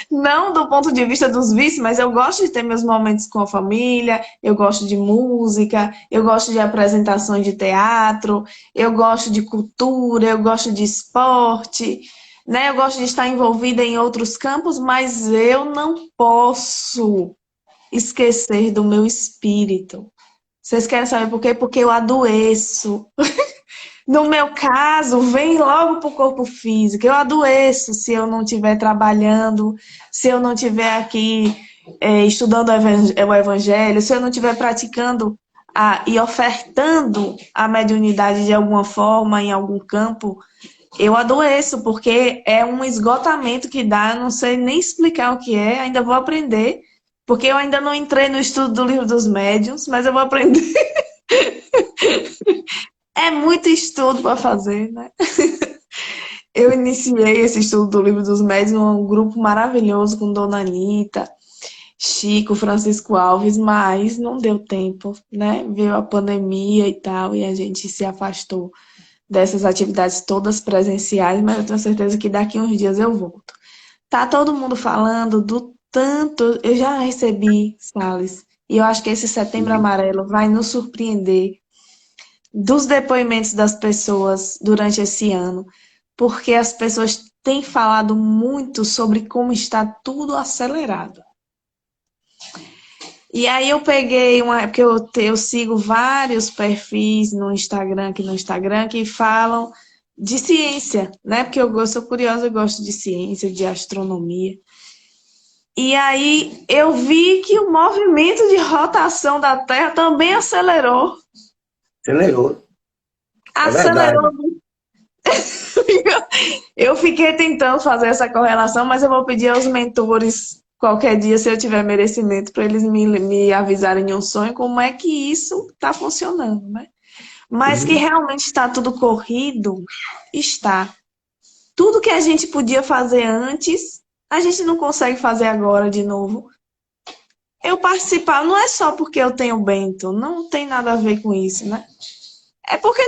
Não do ponto de vista dos vícios, mas eu gosto de ter meus momentos com a família, eu gosto de música, eu gosto de apresentações de teatro, eu gosto de cultura, eu gosto de esporte, né? Eu gosto de estar envolvida em outros campos, mas eu não posso esquecer do meu espírito. Vocês querem saber por quê? Porque eu adoeço. No meu caso, vem logo para o corpo físico. Eu adoeço se eu não estiver trabalhando, se eu não estiver aqui estudando o evangelho, se eu não estiver praticando e ofertando a mediunidade de alguma forma, em algum campo, eu adoeço, porque é um esgotamento que dá, eu não sei nem explicar o que é, ainda vou aprender, porque eu ainda não entrei no estudo do livro dos médiuns, mas eu vou aprender. É muito estudo para fazer, né? Eu iniciei esse estudo do livro dos médiuns um grupo maravilhoso com Dona Anitta, Chico, Francisco Alves, mas não deu tempo, né? Veio a pandemia e tal, e a gente se afastou dessas atividades todas presenciais, mas eu tenho certeza que daqui uns dias eu volto. Tá todo mundo falando do tanto. Eu já recebi, Salles, e eu acho que esse Setembro Amarelo vai nos surpreender dos depoimentos das pessoas durante esse ano, porque as pessoas têm falado muito sobre como está tudo acelerado. E aí eu peguei porque eu sigo vários perfis no Instagram, aqui no Instagram, que falam de ciência, né? Porque eu sou curiosa, eu gosto de ciência, de astronomia. E aí eu vi que o movimento de rotação da Terra também acelerou. Acelerou. É Acelerou. verdade. Eu fiquei tentando fazer essa correlação, mas eu vou pedir aos mentores qualquer dia, se eu tiver merecimento, para eles me avisarem em um sonho como é que isso está funcionando, né? Mas que realmente está tudo corrido, está. Tudo que a gente podia fazer antes, a gente não consegue fazer agora de novo. Eu participar não é só porque eu tenho Bento, não tem nada a ver com isso, né? É porque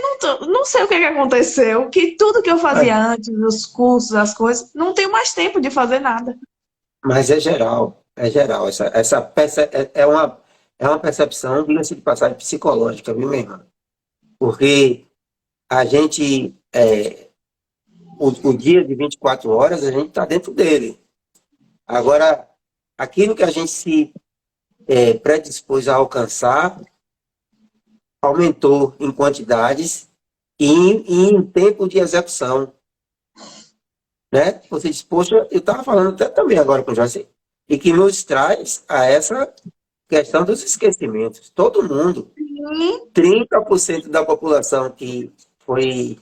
não sei o que aconteceu, que tudo que eu fazia antes, os cursos, as coisas, não tenho mais tempo de fazer nada. Mas é geral, é geral. É uma percepção, diga-se de passagem, psicológica, viu, minha irmã? Porque a gente, o dia de 24 horas, a gente está dentro dele. Agora, aquilo que a gente se predispôs a alcançar, aumentou em quantidades e em tempo de execução, né? Você diz, poxa, eu estava falando até também agora com o Joyce, e que nos traz a essa questão dos esquecimentos. Todo mundo, 30% da população que foi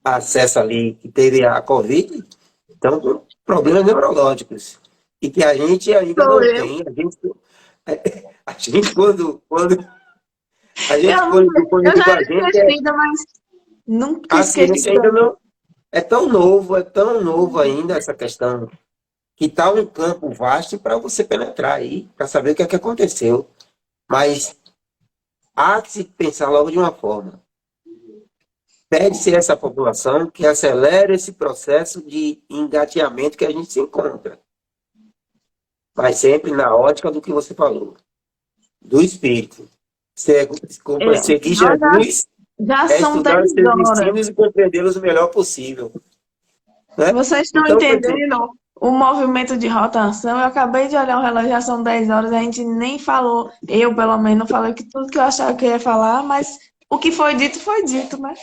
acesso ali, que teve a Covid, estão com problemas neurológicos. E que a gente ainda Sou não eu. tem. A gente quando a gente Eu, quando eu disponibiliza já com a era gente, esquecida, mas nunca a esqueci ciência ainda tanto. não. É tão novo ainda essa questão, que está um campo vasto para você penetrar aí, para saber o que é que aconteceu. Mas há que se pensar logo de uma forma. Pede-se a essa população que acelere esse processo de engateamento que a gente se encontra. Mas sempre na ótica do que você falou, do espírito. É, Seguir nós Jesus já é são estudar 10 os seus horas. ensinos e compreendê-los o melhor possível. Né? Vocês estão Então, quer dizer, entendendo o movimento de rotação? Eu acabei de olhar o relógio, já são 10 horas, a gente nem falou, eu pelo menos não falei que tudo que eu achava que eu ia falar, mas o que foi dito, né?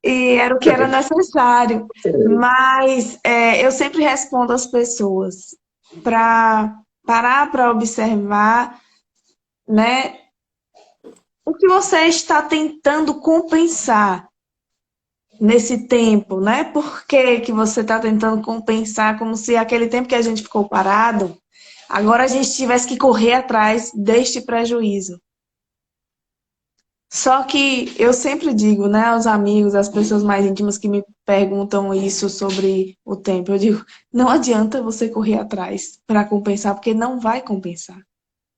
E era o que era necessário. Mas eu sempre respondo às pessoas para parar para observar, né? O que você está tentando compensar nesse tempo, né? Por que que você está tentando compensar como se aquele tempo que a gente ficou parado, agora a gente tivesse que correr atrás deste prejuízo. Só que eu sempre digo, né, aos amigos, às pessoas mais íntimas que me perguntam isso sobre o tempo, eu digo, não adianta você correr atrás para compensar, porque não vai compensar.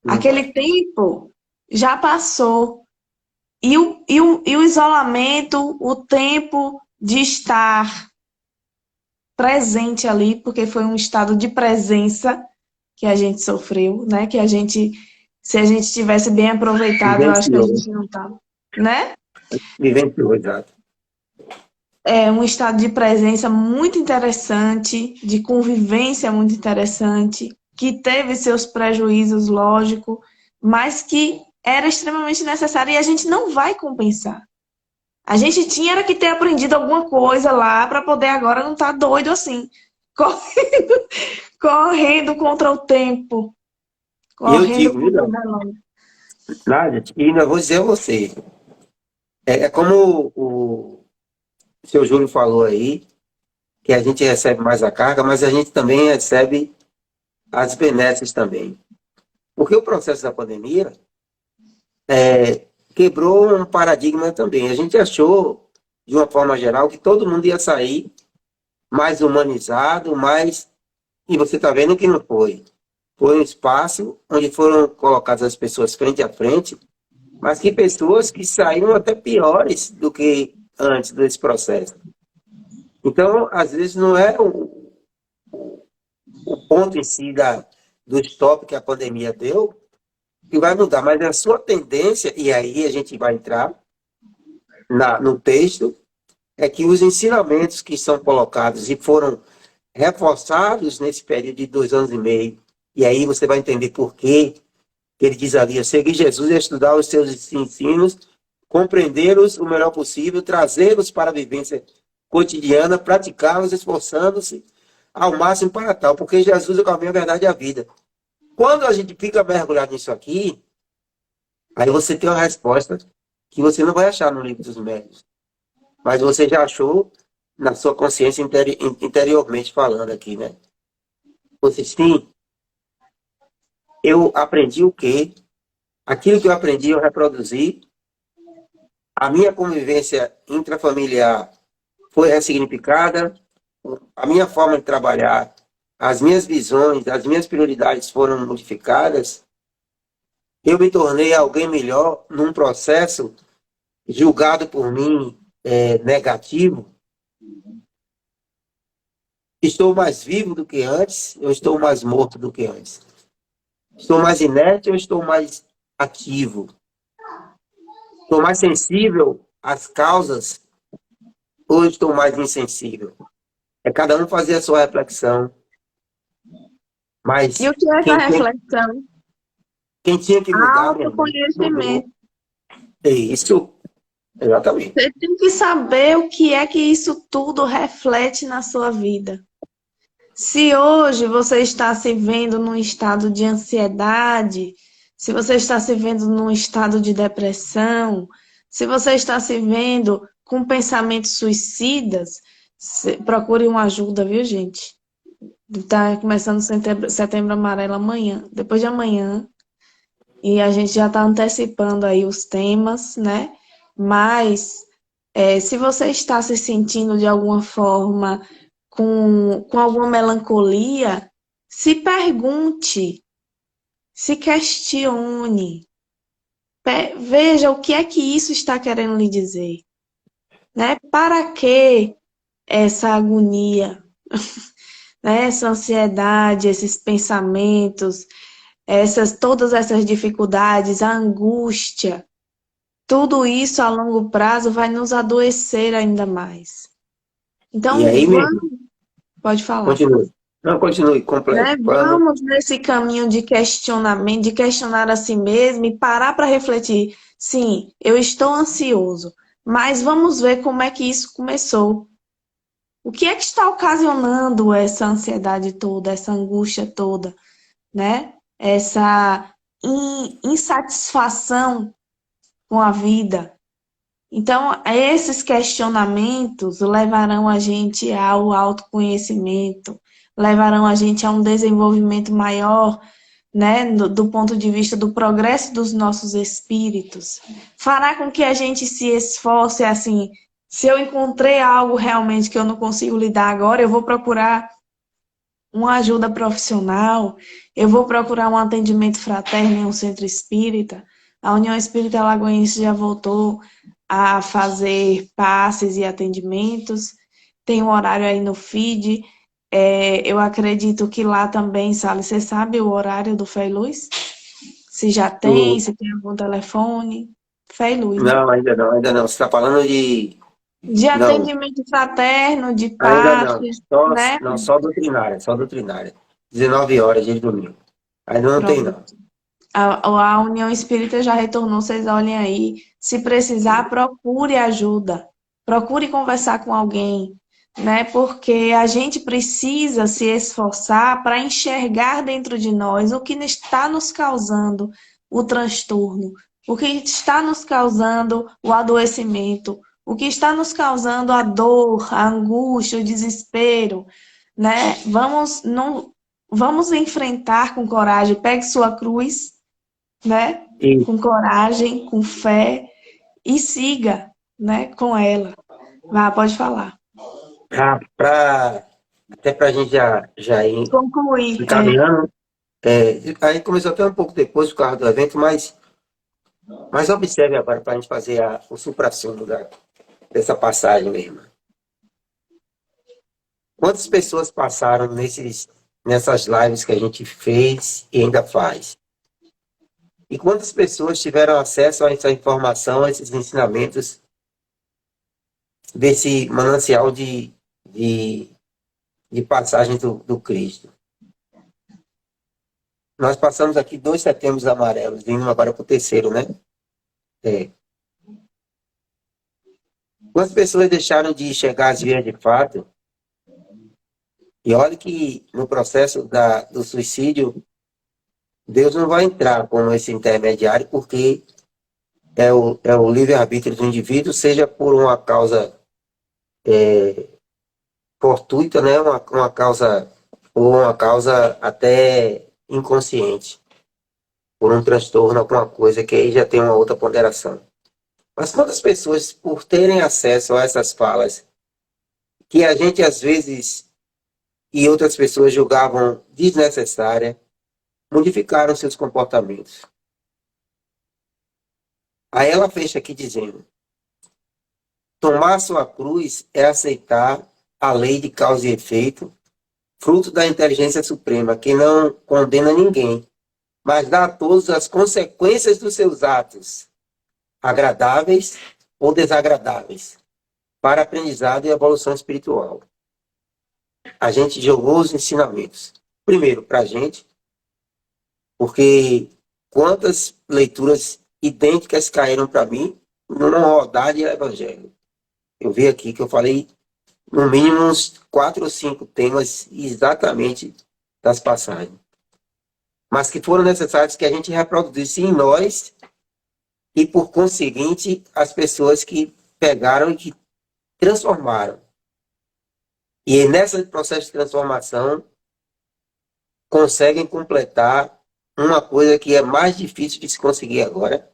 não vai. Aquele tempo já passou. E o isolamento, o tempo de estar presente ali, porque foi um estado de presença que a gente sofreu, né? Que a gente, se a gente tivesse bem aproveitado, eu acho que a Vivenciou, gente não tava, né? vivenciou, exato. É um estado de presença muito interessante, de convivência muito interessante, que teve seus prejuízos, lógico, mas que era extremamente necessário e a gente não vai compensar. A gente tinha era que ter aprendido alguma coisa lá para poder agora não estar doido assim, correndo, correndo contra o tempo, E eu correndo digo, viu, contra o não, relógio. Nádia, e ainda vou dizer a você, é como o seu Júlio falou aí, que a gente recebe mais a carga, mas a gente também recebe as benesses também. Porque o processo da pandemia quebrou um paradigma também. A gente achou, de uma forma geral, que todo mundo ia sair mais humanizado, mais. E você está vendo que não foi. Foi um espaço onde foram colocadas as pessoas frente a frente, mas que pessoas que saíram até piores do que antes desse processo. Então, às vezes, não é o ponto em si do stop que a pandemia deu que vai mudar, mas é a sua tendência, e aí a gente vai entrar no texto, é que os ensinamentos que são colocados e foram reforçados nesse período de 2 anos e meio, e aí você vai entender por quê que ele diz ali, seguir Jesus e estudar os seus ensinos, compreendê-los o melhor possível, trazê-los para a vivência cotidiana, praticá-los, esforçando-se ao máximo para tal, porque Jesus é o caminho, a verdade e a vida. Quando a gente fica mergulhado nisso aqui, aí você tem uma resposta que você não vai achar no livro dos médios, mas você já achou na sua consciência interiormente falando aqui, né? Você sim, eu aprendi o quê? Aquilo que eu aprendi, eu reproduzi a minha convivência intrafamiliar foi ressignificada, a minha forma de trabalhar, as minhas visões, as minhas prioridades foram modificadas, eu me tornei alguém melhor num processo julgado por mim negativo. Estou mais vivo do que antes, eu estou mais morto do que antes. Estou mais inerte ou estou mais ativo? Estou mais sensível às causas ou estou mais insensível? É cada um fazer a sua reflexão. Mas E o que é essa reflexão? quem tinha que mudar, minha mãe, Autoconhecimento. mudou. É isso, exatamente. Você tem que saber o que é que isso tudo reflete na sua vida. Se hoje você está se vendo num estado de ansiedade, se você está se vendo num estado de depressão, se você está se vendo com pensamentos suicidas, procure uma ajuda, viu, gente? Está começando setembro amarelo amanhã, depois de amanhã, e a gente já está antecipando aí os temas, né? Mas se você está se sentindo de alguma forma com alguma melancolia, se pergunte, se questione, veja o que é que isso está querendo lhe dizer, né? Para que essa agonia, né? Essa ansiedade, esses pensamentos, todas essas dificuldades, a angústia, tudo isso a longo prazo vai nos adoecer ainda mais. E Então, aí mesmo, pode falar. continue. Não, continue, completo. Né? Vamos nesse caminho de questionamento, de questionar a si mesmo e parar para refletir. Sim, eu estou ansioso, mas vamos ver como é que isso começou. O que é que está ocasionando essa ansiedade toda, essa angústia toda, né? Essa insatisfação com a vida. Então, esses questionamentos levarão a gente ao autoconhecimento, levarão a gente a um desenvolvimento maior, né, do ponto de vista do progresso dos nossos espíritos. Fará com que a gente se esforce assim, se eu encontrei algo realmente que eu não consigo lidar agora, eu vou procurar uma ajuda profissional, eu vou procurar um atendimento fraterno em um centro espírita. A União Espírita Alagoense já voltou a fazer passes e atendimentos. Tem um horário aí no feed. Eu acredito que lá também, Sally, você sabe o horário do Fé e Luz? Se já tem, se tem algum telefone. Fé e Luz, né? Não, ainda não, ainda não. Você está falando de. De Não, atendimento fraterno, de ainda não. passes, né? Só doutrinária, só doutrinária. 19 horas de domingo. Ainda não tem, Pronto. não. A União Espírita já retornou, vocês olhem aí. Se precisar, procure ajuda. Procure conversar com alguém, né? Porque a gente precisa se esforçar para enxergar dentro de nós o que está nos causando o transtorno, o que está nos causando o adoecimento, o que está nos causando a dor, a angústia, o desespero, né? Vamos enfrentar com coragem. Pegue sua cruz, né? E Com coragem, com fé e siga, né? Com ela. Vá, pode falar. até para a gente já ir Concluir. encaminhando, aí começou até um pouco depois por causa do evento, mas observe agora para a gente fazer o suprassumo dessa passagem mesmo. Quantas pessoas passaram nessas lives que a gente fez e ainda faz? E quantas pessoas tiveram acesso a essa informação, a esses ensinamentos desse manancial de passagem do Cristo? Nós passamos aqui 2 setembros amarelos, vindo agora para o terceiro, né? Quantas pessoas deixaram de enxergar as vias de fato? E olha que no processo do suicídio, Deus não vai entrar como esse intermediário, porque é o livre-arbítrio do indivíduo, seja por uma causa fortuita, né? Uma causa, ou uma causa até inconsciente, por um transtorno, alguma coisa que aí já tem uma outra ponderação. Mas quantas pessoas, por terem acesso a essas falas, que a gente às vezes e outras pessoas julgavam desnecessária, modificaram seus comportamentos? Aí ela fecha aqui dizendo: tomar sua cruz é aceitar a lei de causa e efeito, fruto da inteligência suprema, que não condena ninguém, mas dá a todos as consequências dos seus atos, agradáveis ou desagradáveis, para aprendizado e evolução espiritual. A gente jogou os ensinamentos. Primeiro, para a gente, porque quantas leituras idênticas caíram para mim numa rodada de evangelho. Eu vi aqui que eu falei no mínimo uns 4 ou 5 temas exatamente das passagens, mas que foram necessários que a gente reproduzisse em nós e, por conseguinte, as pessoas que pegaram e que transformaram. E nesse processo de transformação, conseguem completar uma coisa que é mais difícil de se conseguir agora,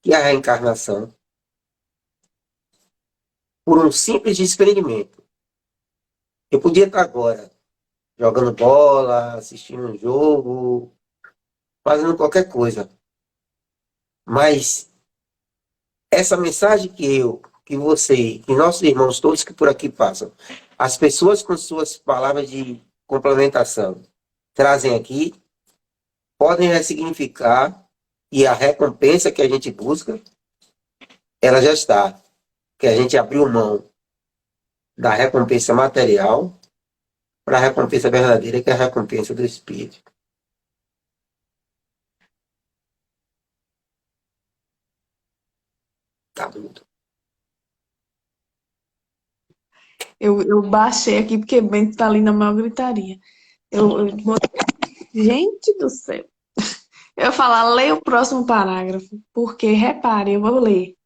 que é a reencarnação, por um simples desprendimento. Eu podia estar agora jogando bola, assistindo um jogo, fazendo qualquer coisa. Mas essa mensagem que você, que nossos irmãos, todos que por aqui passam, as pessoas com suas palavras de complementação trazem aqui, podem ressignificar, e a recompensa que a gente busca, ela já está. Que a gente abriu mão da recompensa material para a recompensa verdadeira, que é a recompensa do Espírito. Tá muito. Eu baixei aqui porque Bento tá ali na maior gritaria. Gente do céu. Eu ia falar, leia o próximo parágrafo, porque, repare, eu vou ler.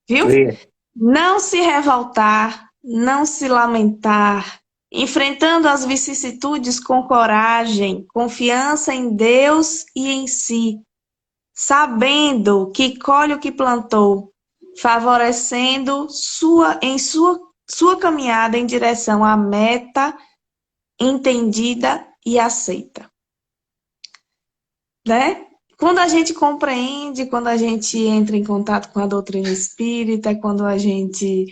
Viu? Leia. Não se revoltar, não se lamentar, enfrentando as vicissitudes com coragem, confiança em Deus e em si, sabendo que colhe o que plantou, favorecendo sua caminhada em direção à meta entendida e aceita. Né? Quando a gente compreende, quando a gente entra em contato com a doutrina espírita, quando a gente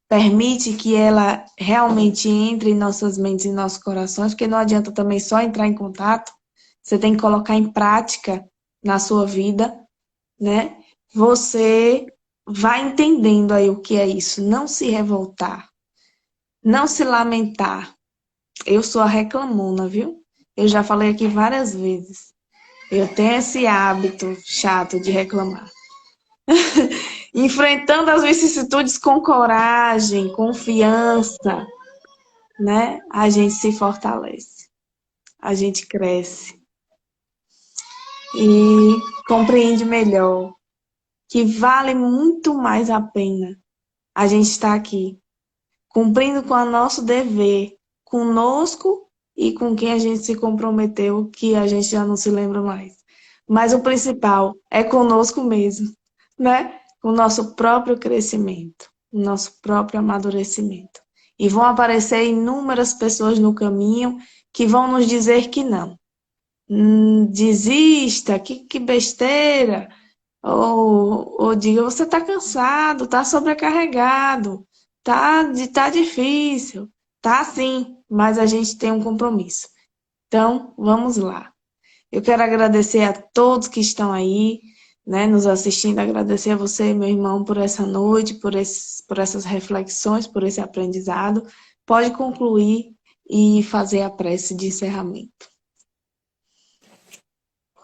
permite que ela realmente entre em nossas mentes e nossos corações, porque não adianta também só entrar em contato, você tem que colocar em prática na sua vida, né? Você vai entendendo aí o que é isso, não se revoltar, não se lamentar. Eu sou a reclamona, viu? Eu já falei aqui várias vezes. Eu tenho esse hábito chato de reclamar. Enfrentando as vicissitudes com coragem, confiança, né? A gente se fortalece, a gente cresce e compreende melhor que vale muito mais a pena a gente estar aqui, cumprindo com o nosso dever, conosco e com quem a gente se comprometeu, que a gente já não se lembra mais. Mas o principal é conosco mesmo, né? O nosso próprio crescimento, o nosso próprio amadurecimento. E vão aparecer inúmeras pessoas no caminho que vão nos dizer que não. Desista, que besteira. Ou diga, você está cansado, está sobrecarregado, tá difícil. Tá sim, mas a gente tem um compromisso. Então, vamos lá. Eu quero agradecer a todos que estão aí, né, nos assistindo, agradecer a você, meu irmão, por essa noite, por essas reflexões, por esse aprendizado. Pode concluir e fazer a prece de encerramento.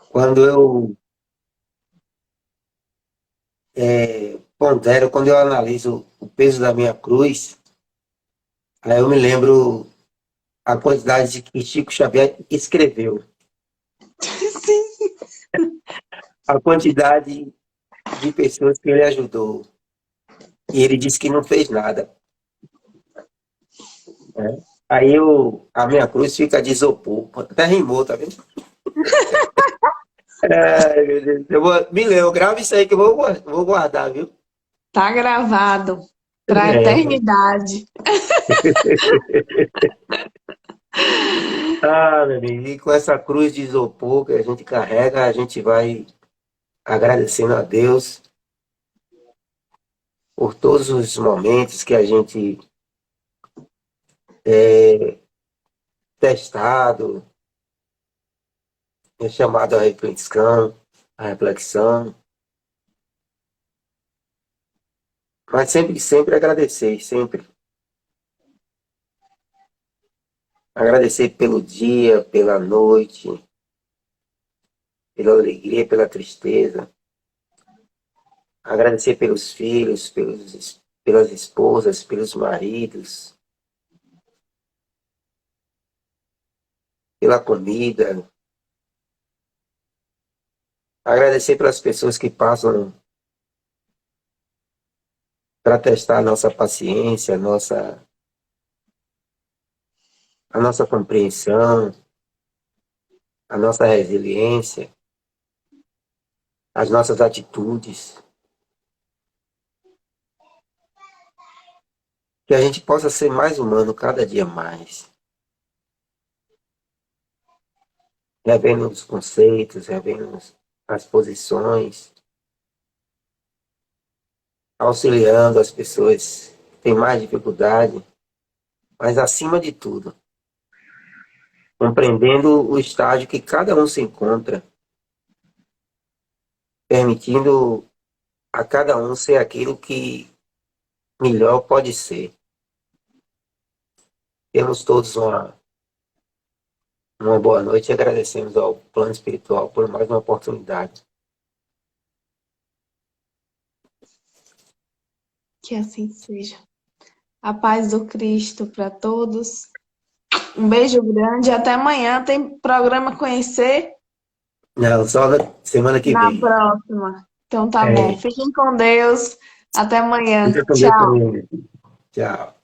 Quando eu pondero, quando eu analiso o peso da minha cruz, aí eu me lembro a quantidade que Chico Xavier escreveu. Sim. A quantidade de pessoas que ele ajudou. E ele disse que não fez nada. Né? Aí a minha cruz fica de isopor. Até rimou, tá vendo? Ai, meu Deus. Me lembro, grava isso aí que eu vou guardar, viu? Tá gravado para a É. eternidade. Ah, meu amigo, e com essa cruz de isopor que a gente carrega, a gente vai agradecendo a Deus por todos os momentos que a gente é testado, é chamado à reflexão, mas sempre agradecer, sempre agradecer pelo dia, pela noite, pela alegria, pela tristeza, agradecer pelos filhos, pelas esposas, pelos maridos, pela comida, agradecer pelas pessoas que passam para testar a nossa paciência, a nossa compreensão, a nossa resiliência, as nossas atitudes. Que a gente possa ser mais humano cada dia mais, revendo os conceitos, revendo as posições, auxiliando as pessoas que têm mais dificuldade, mas acima de tudo, compreendendo o estágio que cada um se encontra, permitindo a cada um ser aquilo que melhor pode ser. Temos todos uma boa noite e agradecemos ao plano espiritual por mais uma oportunidade. Que assim seja. A paz do Cristo para todos. Um beijo grande. Até amanhã. Tem programa Conhecer Não, só na semana que na vem. próxima. Então tá bom. É, Fiquem com Deus. Até amanhã. fica com Deus Tchau. também. Tchau.